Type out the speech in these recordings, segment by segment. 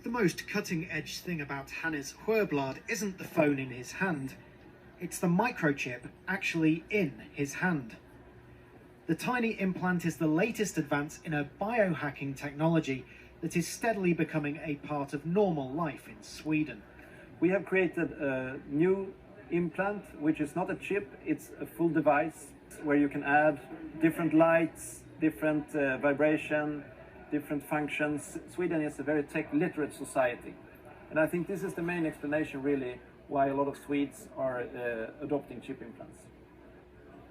The most cutting-edge thing about Hannes Sjöblad isn't the phone in his hand. It's the microchip actually in his hand. The tiny implant is the latest advance in a biohacking technology that is steadily becoming a part of normal life in Sweden. We have created a new implant, which is not a chip, it's a full device where you can add different lights, different vibration, different functions. Sweden is a very tech-literate society. And I think this is the main explanation, really, why a lot of Swedes are adopting chip implants.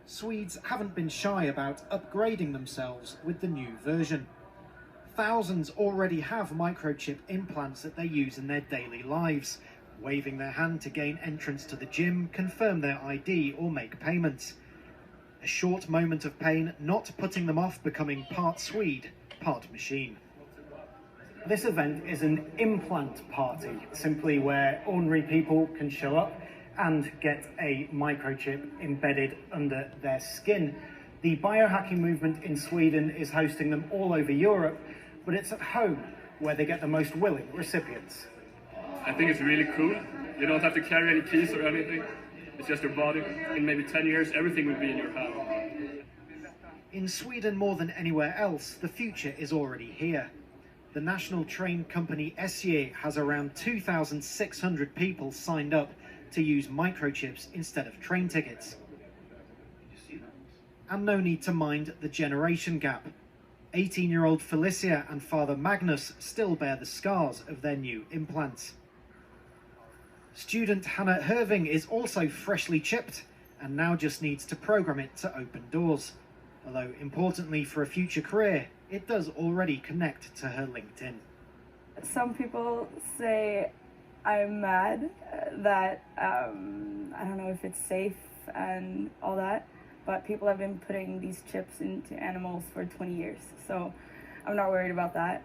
Swedes haven't been shy about upgrading themselves with the new version. Thousands already have microchip implants that they use in their daily lives, waving their hand to gain entrance to the gym, confirm their ID or make payments. A short moment of pain not putting them off becoming part Swede, part machine. This event is an implant party, simply where ordinary people can show up and get a microchip embedded under their skin. The biohacking movement in Sweden is hosting them all over Europe, but it's at home where they get the most willing recipients. I think it's really cool. You don't have to carry any keys or anything. It's just your body. In maybe 10 years, everything will be in your hand. In Sweden, more than anywhere else, the future is already here. The national train company SJ has around 2,600 people signed up to use microchips instead of train tickets. And no need to mind the generation gap. 18-year-old Felicia and father Magnus still bear the scars of their new implants. Student Hannah Herving is also freshly chipped and now just needs to program it to open doors. Although importantly for a future career, it does already connect to her LinkedIn. Some people say I'm mad that I don't know if it's safe and all that, but people have been putting these chips into animals for 20 years, so I'm not worried about that.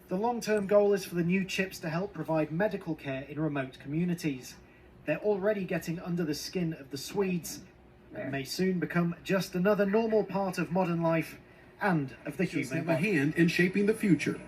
The long-term goal is for the new chips to help provide medical care in remote communities. They're already getting under the skin of the Swedes and may soon become just another normal part of modern life and of the human body. Have a hand in shaping the future.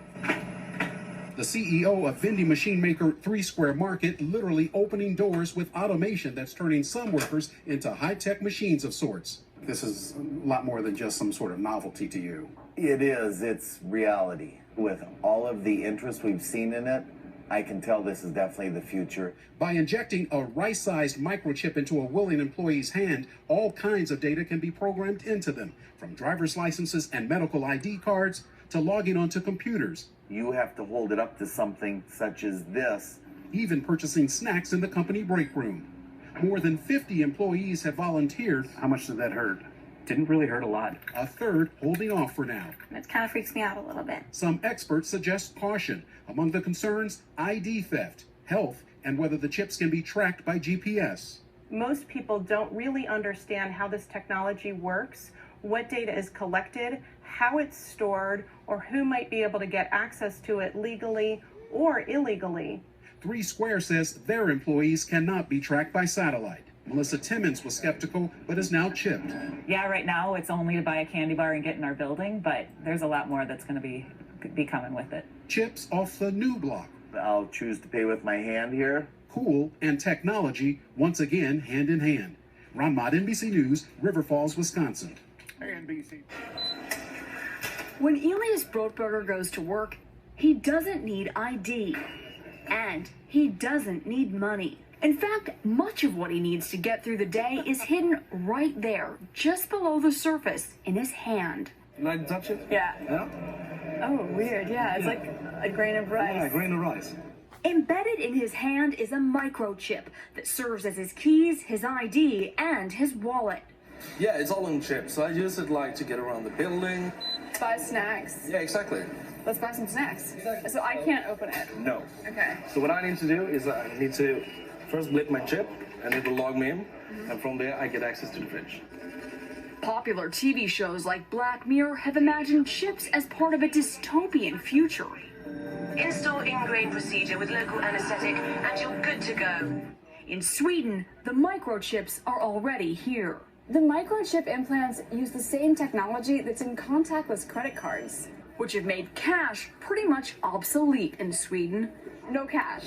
The CEO of vending machine maker 3 Square Market literally opening doors with automation that's turning some workers into high-tech machines of sorts. This is a lot more than just some sort of novelty to you. It is. It's reality. With all of the interest we've seen in it, I can tell this is definitely the future. By injecting a rice-sized microchip into a willing employee's hand, all kinds of data can be programmed into them, from driver's licenses and medical ID cards to logging onto computers. You have to hold it up to something such as this. Even purchasing snacks in the company break room. More than 50 employees have volunteered. How much did that hurt? Didn't really hurt a lot. A third holding off for now. It kind of freaks me out a little bit. Some experts suggest caution. Among the concerns, ID theft, health, and whether the chips can be tracked by GPS. Most people don't really understand how this technology works, what data is collected, how it's stored, or who might be able to get access to it legally or illegally. 3 Square says their employees cannot be tracked by satellite. Melissa Timmons was skeptical, but is now chipped. Yeah, right now it's only to buy a candy bar and get in our building, but there's a lot more that's going to be coming with it. Chips off the new block. I'll choose to pay with my hand here. Cool and technology, once again, hand in hand. Ron Mott, NBC News, River Falls, Wisconsin. NBC. When Elias Brotberger goes to work, he doesn't need ID. And he doesn't need money. In fact, much of what he needs to get through the day is hidden right there, just below the surface, in his hand. Can I touch it? Yeah. Yeah? Oh, weird. Yeah, it's like a grain of rice. Yeah, a grain of rice. Embedded in his hand is a microchip that serves as his keys, his ID, and his wallet. Yeah, it's all on chip, so I use it like to get around the building. Buy snacks. Yeah, exactly. Let's buy some snacks. Exactly. So I can't open it. No. Okay. So what I need to do is I need to first blip my chip, and it will log me in, and from there I get access to the fridge. Popular TV shows like Black Mirror have imagined chips as part of a dystopian future. Install in-grain procedure with local anesthetic, and you're good to go. In Sweden, the microchips are already here. The microchip implants use the same technology that's in contactless credit cards. which have made cash pretty much obsolete in Sweden. No cash.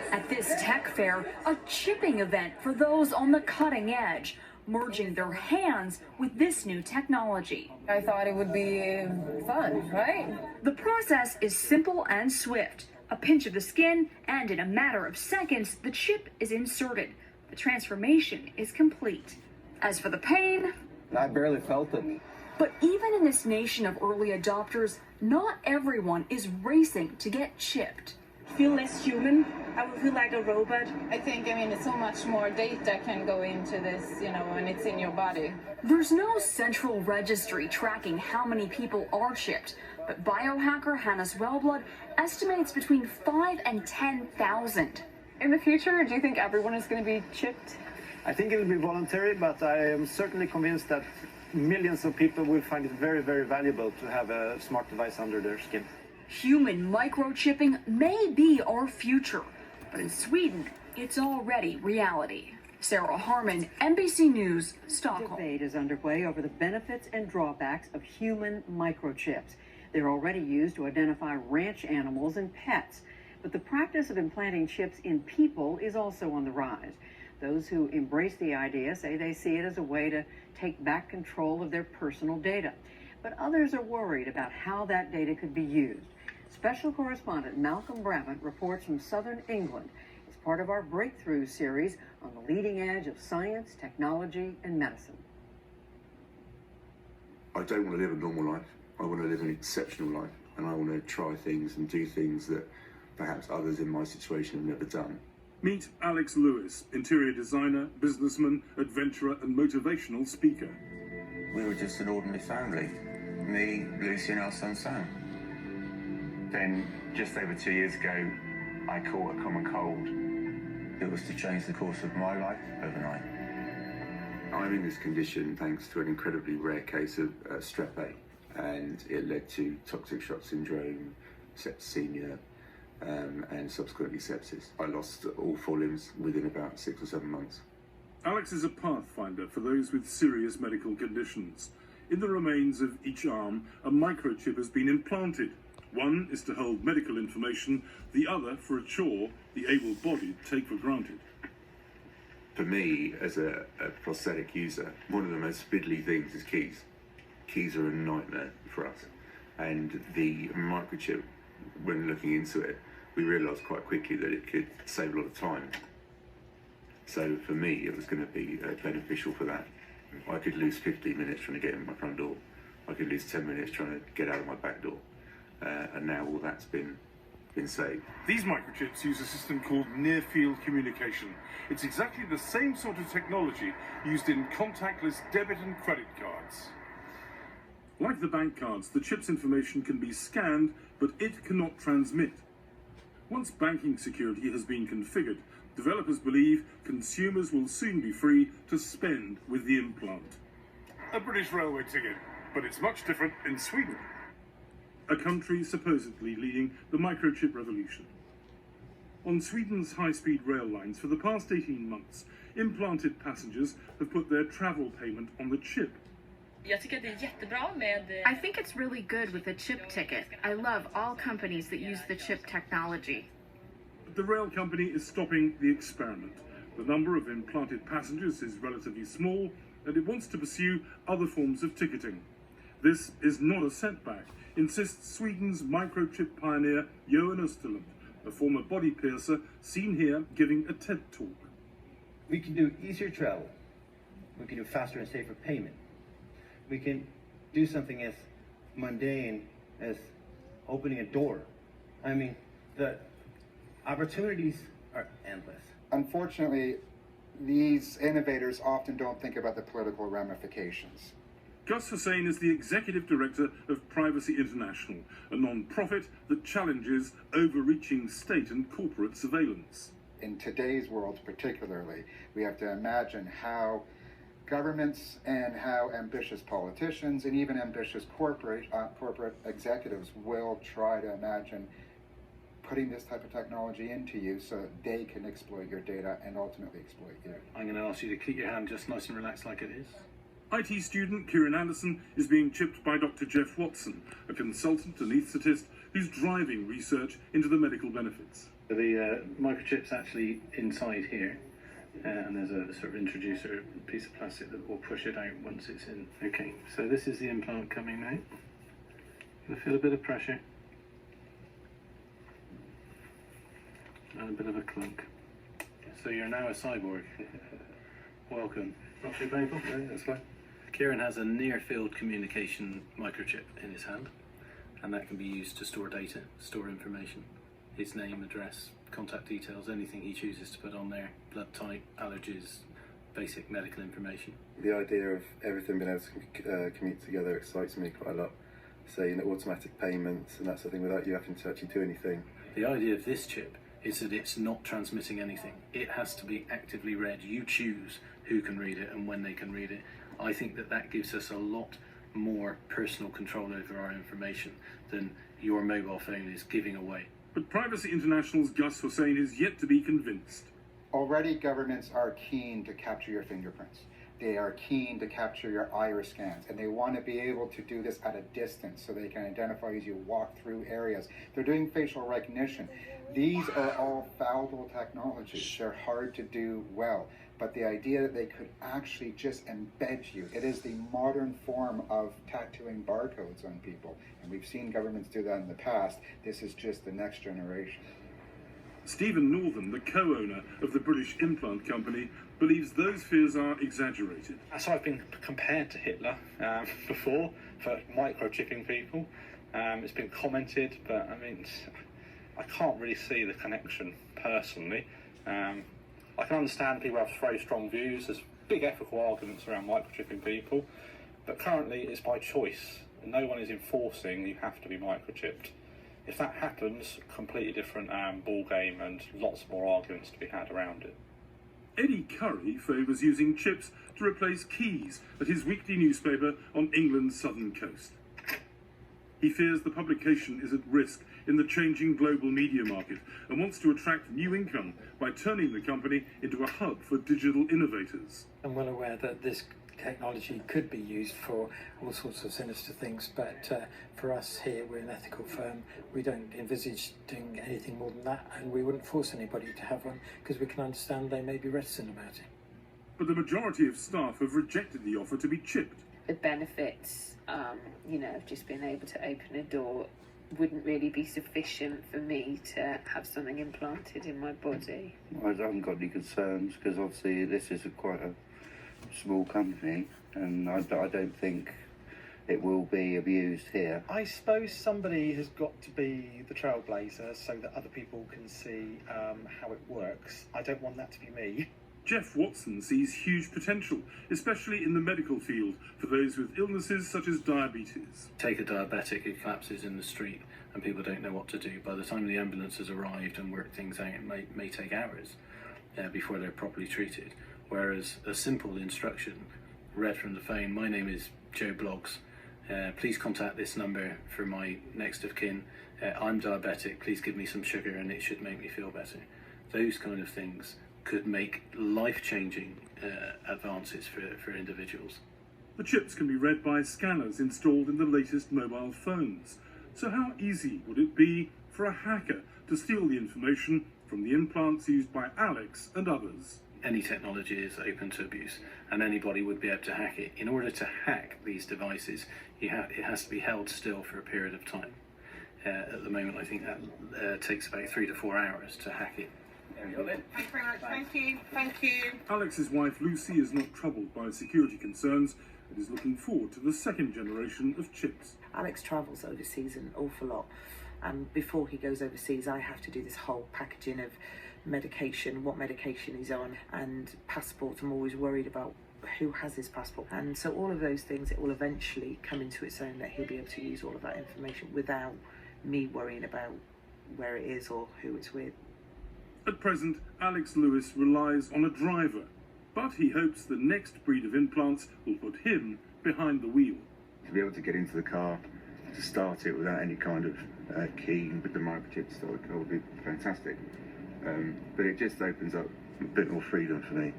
At this tech fair, a chipping event for those on the cutting edge, merging their hands with this new technology. I thought it would be fun, right? The process is simple and swift. A pinch of the skin, and in a matter of seconds, the chip is inserted. The transformation is complete. As for the pain, I barely felt it. but even in this nation of early adopters, not everyone is racing to get chipped. Feel less human. I would feel like a robot. I think, so much more data can go into this, when it's in your body. There's no central registry tracking how many people are chipped, but biohacker Hannes Wellblood estimates between 5 and 10,000. In the future, do you think everyone is going to be chipped? I think it will be voluntary, but I am certainly convinced that millions of people will find it very, very valuable to have a smart device under their skin. Human microchipping may be our future, but in Sweden, it's already reality. Sarah Harmon, NBC News, Stockholm. Debate is underway over the benefits and drawbacks of human microchips. They're already used to identify ranch animals and pets, but the practice of implanting chips in people is also on the rise. Those who embrace the idea say they see it as a way to take back control of their personal data. But others are worried about how that data could be used. Special correspondent Malcolm Brabant reports from southern England as part of our Breakthrough series on the leading edge of science, technology, and medicine. I don't want to live a normal life. I want to live an exceptional life, and I want to try things and do things that perhaps others in my situation have never done. Meet Alex Lewis, interior designer, businessman, adventurer, and motivational speaker. We were just an ordinary family. Me, Lucy, and our son Sam. Then, just over 2 years ago, I caught a common cold. It was to change the course of my life overnight. I'm in this condition thanks to an incredibly rare case of strep A, and it led to toxic shock syndrome, septicemia, and subsequently sepsis. I lost all 4 limbs within about 6 or 7 months. Alex is a pathfinder for those with serious medical conditions. In the remains of each arm, a microchip has been implanted. One is to hold medical information, the other for a chore the able-bodied take for granted. For me, as a prosthetic user, one of the most fiddly things is keys. Keys are a nightmare for us. And the microchip, when looking into it, we realised quite quickly that it could save a lot of time. So for me, it was going to be beneficial for that. I could lose 15 minutes trying to get in my front door. I could lose 10 minutes trying to get out of my back door. And now all that's been saved. These microchips use a system called near-field communication. It's exactly the same sort of technology used in contactless debit and credit cards. Like the bank cards, the chip's information can be scanned, but it cannot transmit. Once banking security has been configured, developers believe consumers will soon be free to spend with the implant. A British railway ticket, but it's much different in Sweden, a country supposedly leading the microchip revolution. On Sweden's high-speed rail lines for the past 18 months, implanted passengers have put their travel payment on the chip. I think it's really good with the chip ticket. I love all companies that use the chip technology. But the rail company is stopping the experiment. The number of implanted passengers is relatively small, and it wants to pursue other forms of ticketing. This is not a setback, insists Sweden's microchip pioneer Johan Österlund, a former body piercer seen here giving a TED talk. We can do easier travel. We can do faster and safer payment. We can do something as mundane as opening a door. I mean, the opportunities are endless. Unfortunately, these innovators often don't think about the political ramifications. Gus Hussain is the executive director of Privacy International, a non-profit that challenges overreaching state and corporate surveillance. In today's world particularly, we have to imagine how governments and how ambitious politicians and even ambitious corporate executives will try to imagine putting this type of technology into you so that they can exploit your data and ultimately exploit you. I'm going to ask you to keep your hand just nice and relaxed like it is. IT student Kieran Anderson is being chipped by Dr. Jeff Watson, a consultant anaesthetist who's driving research into the medical benefits. The microchip's actually inside here, and there's a sort of introducer piece of plastic that will push it out once it's in. Okay, so this is the implant coming now. You'll feel a bit of pressure and a bit of a clunk. So you're now a cyborg. Welcome. Not too painful? No, that's fine. Kieran has a near-field communication microchip in his hand, and that can be used to store data, store information. His name, address, contact details, anything he chooses to put on there, blood type, allergies, basic medical information. The idea of everything being able to commute together excites me quite a lot. So, automatic payments and that sort of thing without you having to actually do anything. The idea of this chip is that it's not transmitting anything. It has to be actively read. You choose who can read it and when they can read it. I think that gives us a lot more personal control over our information than your mobile phone is giving away. But Privacy International's Gus Hussain is yet to be convinced. Already governments are keen to capture your fingerprints. They are keen to capture your iris scans, and they want to be able to do this at a distance so they can identify as you walk through areas. They're doing facial recognition. These are all fallible technologies. They're hard to do well, but the idea that they could actually just embed you, it is the modern form of tattooing barcodes on people, and we've seen governments do that in the past. This is just the next generation. Stephen Northern, the co-owner of the British implant company, believes those fears are exaggerated. So I've been compared to Hitler before for microchipping people. It's been commented, but I mean, I can't really see the connection personally. I can understand people have very strong views. There's big ethical arguments around microchipping people, but currently it's by choice. No one is enforcing you have to be microchipped. If that happens, completely different ball game and lots more arguments to be had around it. Eddie Curry favours using chips to replace keys at his weekly newspaper on England's southern coast. He fears the publication is at risk in the changing global media market and wants to attract new income by turning the company into a hub for digital innovators. I'm well aware that this technology could be used for all sorts of sinister things, but for us here, we're an ethical firm. We don't envisage doing anything more than that, and we wouldn't force anybody to have one because we can understand they may be reticent about it. But the majority of staff have rejected the offer to be chipped. The benefits, of just being able to open a door wouldn't really be sufficient for me to have something implanted in my body. I haven't got any concerns because obviously this is quite a small company, and I don't think it will be abused here. I suppose somebody has got to be the trailblazer so that other people can see how it works. I don't want that to be me. Jeff Watson sees huge potential, especially in the medical field, for those with illnesses such as diabetes. Take a diabetic who collapses in the street and people don't know what to do. By the time the ambulance has arrived and worked things out, it may take hours before they're properly treated. Whereas a simple instruction read from the phone, my name is Joe Bloggs, please contact this number for my next of kin, I'm diabetic, please give me some sugar and it should make me feel better. Those kind of things could make life-changing advances for individuals. The chips can be read by scanners installed in the latest mobile phones. So how easy would it be for a hacker to steal the information from the implants used by Alex and others? Any technology is open to abuse, and anybody would be able to hack it. In order to hack these devices, it has to be held still for a period of time. At the moment, I think that takes about 3 to 4 hours to hack it. Thank you very much. Thank you. Thank you. Alex's wife Lucy is not troubled by security concerns and is looking forward to the second generation of chips. Alex travels overseas an awful lot, and before he goes overseas, I have to do this whole packaging of medication, what medication he's on, and passports. I'm always worried about who has his passport, and so all of those things, it will eventually come into its own that he'll be able to use all of that information without me worrying about where it is or who it's with. At present, Alex Lewis relies on a driver, but he hopes the next breed of implants will put him behind the wheel. To be able to get into the car, to start it without any kind of key with the microchip start would be fantastic. But it just opens up a bit more freedom for me.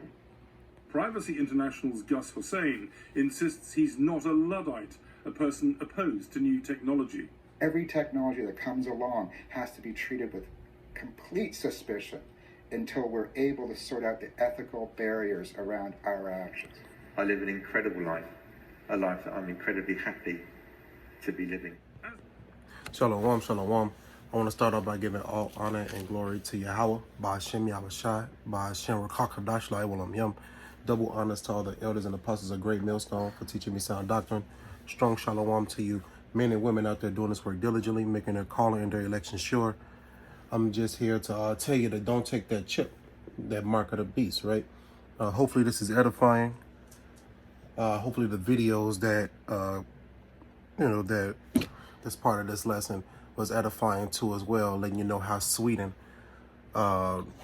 Privacy International's Gus Hussein insists he's not a Luddite, a person opposed to new technology. Every technology that comes along has to be treated with complete suspicion until we're able to sort out the ethical barriers around our actions. I live an incredible life, a life that I'm incredibly happy to be living. Shalom, shalom. I want to start off by giving all honor and glory to Yahweh, by Hashem Yahushai, by Hashem Rakakadash La'elam Yom. Double honors to all the elders and apostles of Great Millstone for teaching me sound doctrine. Strong shalom to you, men and women out there doing this work diligently, making their calling and their election sure. I'm just here to tell you that don't take that chip, that mark of the beast, right? Hopefully this is edifying. Hopefully the videos that, that's part of this lesson was edifying too as well, letting you know how Sweden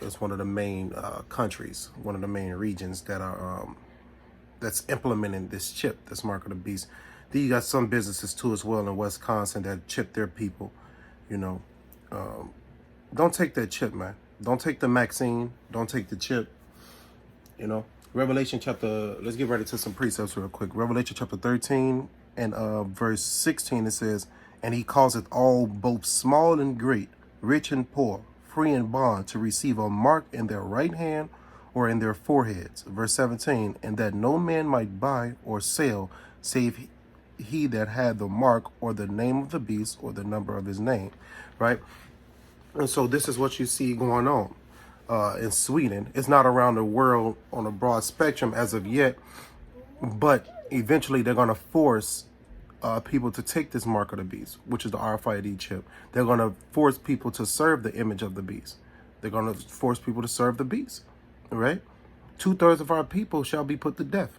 is one of the main countries, one of the main regions that are that's implementing this chip, this mark of the beast. Then you got some businesses too as well in Wisconsin that chip their people. Don't take that chip, man. Don't take the vaccine. Don't take the chip. Revelation chapter, let's get ready to some precepts real quick. Revelation chapter 13 and verse 16, it says, "And he causeth all, both small and great, rich and poor, free and bond, to receive a mark in their right hand or in their foreheads." Verse 17, "And that no man might buy or sell, save he that had the mark or the name of the beast or the number of his name." Right? And so this is what you see going on in Sweden. It's not around the world on a broad spectrum as of yet, but eventually they're going to force people to take this mark of the beast, which is the RFID chip. They're going to force people to serve the image of the beast. They're going to force people to serve the beast, right? 2/3 of our people shall be put to death,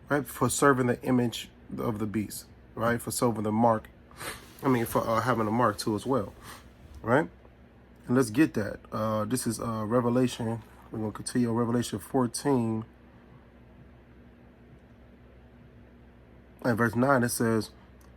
right, for serving the image of the beast, right, for serving the mark. For having a mark too as well, right? And let's get that. This is Revelation. We're going to continue on Revelation 14. And verse 9, it says,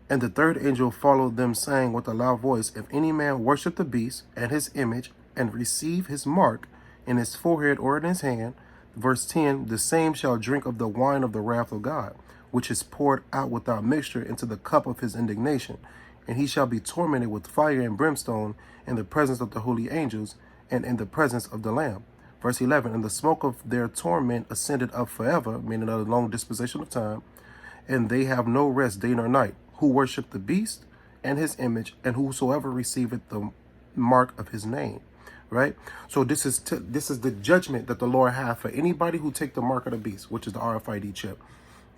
"And the third angel followed them, saying with a loud voice, If any man worship the beast and his image, and receive his mark in his forehead or in his hand," verse 10, "the same shall drink of the wine of the wrath of God, which is poured out without mixture into the cup of his indignation. And he shall be tormented with fire and brimstone in the presence of the holy angels and in the presence of the Lamb." Verse 11, "And the smoke of their torment ascended up forever," meaning a long dispensation of time, "and they have no rest day nor night, who worship the beast and his image, and whosoever receiveth the mark of his name." Right? So this is the judgment that the Lord hath for anybody who take the mark of the beast, which is the RFID chip.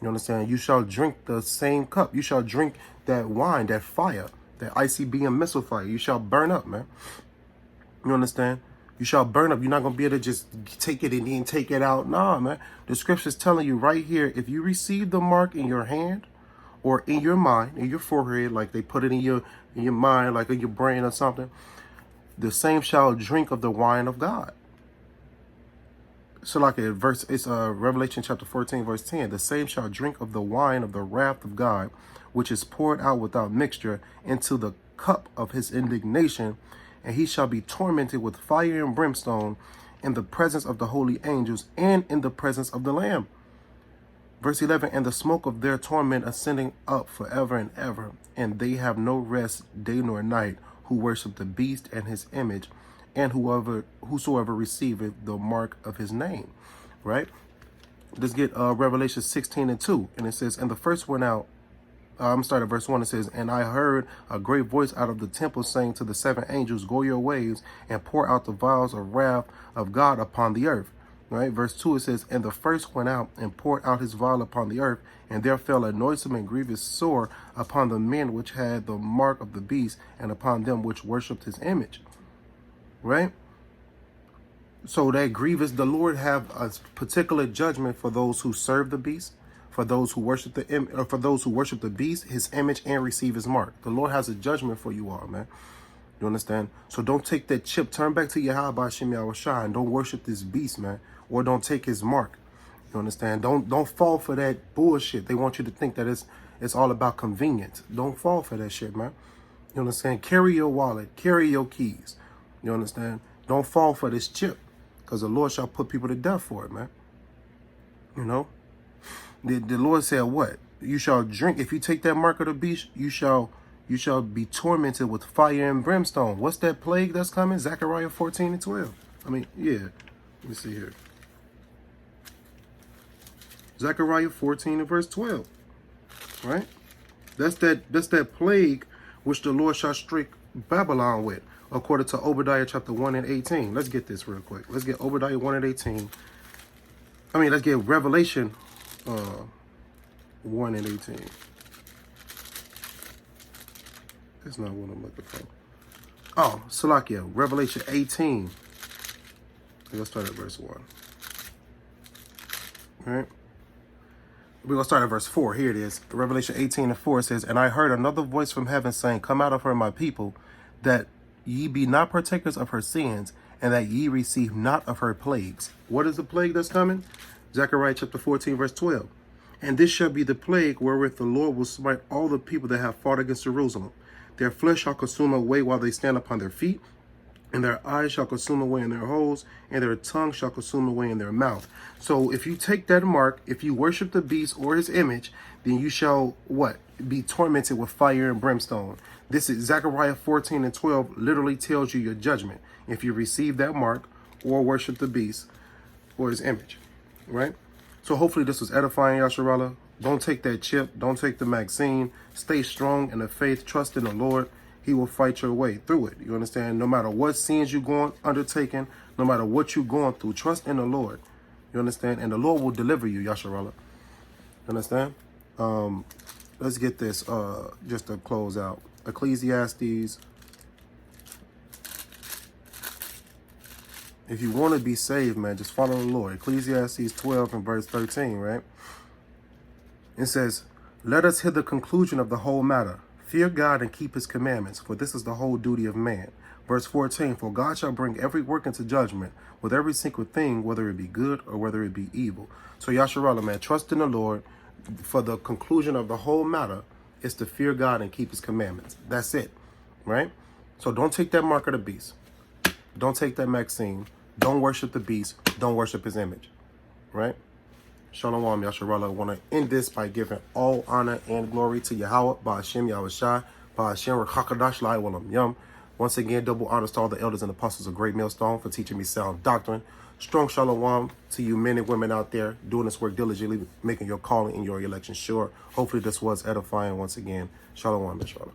You understand? "You shall drink the same cup." You shall drink that wine, that fire, that ICBM missile fire. You shall burn up, man. You understand? You shall burn up. You're not going to be able to just take it and then take it out. Nah, man. The scripture's telling you right here, if you receive the mark in your hand or in your mind, in your forehead, like they put it in your mind, like in your brain or something, the same shall drink of the wine of God. So like it's Revelation chapter 14, verse 10. "The same shall drink of the wine of the wrath of God, which is poured out without mixture into the cup of his indignation, and he shall be tormented with fire and brimstone in the presence of the holy angels and in the presence of the Lamb." Verse 11, "And the smoke of their torment ascending up forever and ever, and they have no rest day nor night, who worship the beast and his image, and whosoever receiveth the mark of his name." Right? Let's get Revelation 16 and 2. And it says, "And the first went out." I'm starting at verse 1. It says, "And I heard a great voice out of the temple saying to the seven angels, Go your ways and pour out the vials of wrath of God upon the earth." Right? Verse 2, it says, "And the first went out and poured out his vial upon the earth, and there fell a noisome and grievous sore upon the men which had the mark of the beast, and upon them which worshipped his image." Right? So that grievous, the Lord have a particular judgment for those who serve the beast, for those who worship the beast, his image, and receive his mark. The Lord has a judgment for you all, man. You understand? So don't take that chip. Turn back to Yahweh by Hashem Yahushai and don't worship this beast, man. Or don't take his mark. You understand? Don't fall for that bullshit. They want you to think that it's all about convenience. Don't fall for that shit, man. You understand? Carry your wallet. Carry your keys. You understand? Don't fall for this chip, because the Lord shall put people to death for it, man. You know, the Lord said what? You shall drink. If you take that mark of the beast, you shall be tormented with fire and brimstone. What's that plague that's coming? Zechariah 14 and 12. I mean, yeah. Let me see here. Zechariah 14 and verse 12. Right? That's that plague which the Lord shall strike Babylon with, according to Obadiah chapter 1 and 18. Let's get this real quick. Let's get Obadiah 1 and 18. Let's get Revelation 1 and 18. That's not what I'm looking for. Oh, Salakia, Revelation 18. Let's start at verse 1. All right. We're going to start at verse 4. Here it is. Revelation 18 and 4 says, And I heard another voice from heaven saying, Come out of her, my people, that ye be not partakers of her sins, and that ye receive not of her plagues. What is the plague that's coming? Zechariah chapter 14, verse 12. And this shall be the plague wherewith the Lord will smite all the people that have fought against Jerusalem. Their flesh shall consume away while they stand upon their feet, and their eyes shall consume away in their holes, and their tongue shall consume away in their mouth. So if you take that mark, if you worship the beast or his image, then you shall, what? Be tormented with fire and brimstone. This is Zechariah 14 and 12 literally tells you your judgment if you receive that mark or worship the beast or his image, right? So hopefully this was edifying, Yasharallah. Don't take that chip. Don't take the vaccine. Stay strong in the faith. Trust in the Lord. He will fight your way through it. You understand? No matter what sins you're undertaking, no matter what you're going through, trust in the Lord. You understand? And the Lord will deliver you, Yasharallah. You understand? Let's get this just to close out. Ecclesiastes. If you want to be saved, man, just follow the Lord. Ecclesiastes 12 and verse 13, right? It says, Let us hear the conclusion of the whole matter. Fear God and keep his commandments, for this is the whole duty of man. Verse 14, For God shall bring every work into judgment, with every single thing, whether it be good or whether it be evil. So Yasharallah, man, trust in the Lord. For the conclusion of the whole matter is to fear God and keep his commandments. That's it, right? So don't take that mark of the beast. Don't take that vaccine. Don't worship the beast. Don't worship his image, right? Shalom, Yasharallah. I want to end this by giving all honor and glory to Yahweh, Ba'ashem Yahushai, Ba'ashem Rakakadash Lai Walam Yum. Once again, double honors to all the elders and apostles of Great Millstone for teaching me sound doctrine. Strong shalom to you men and women out there doing this work diligently, making your calling and your election sure. Hopefully this was edifying once again. Shalom, Yasharallah.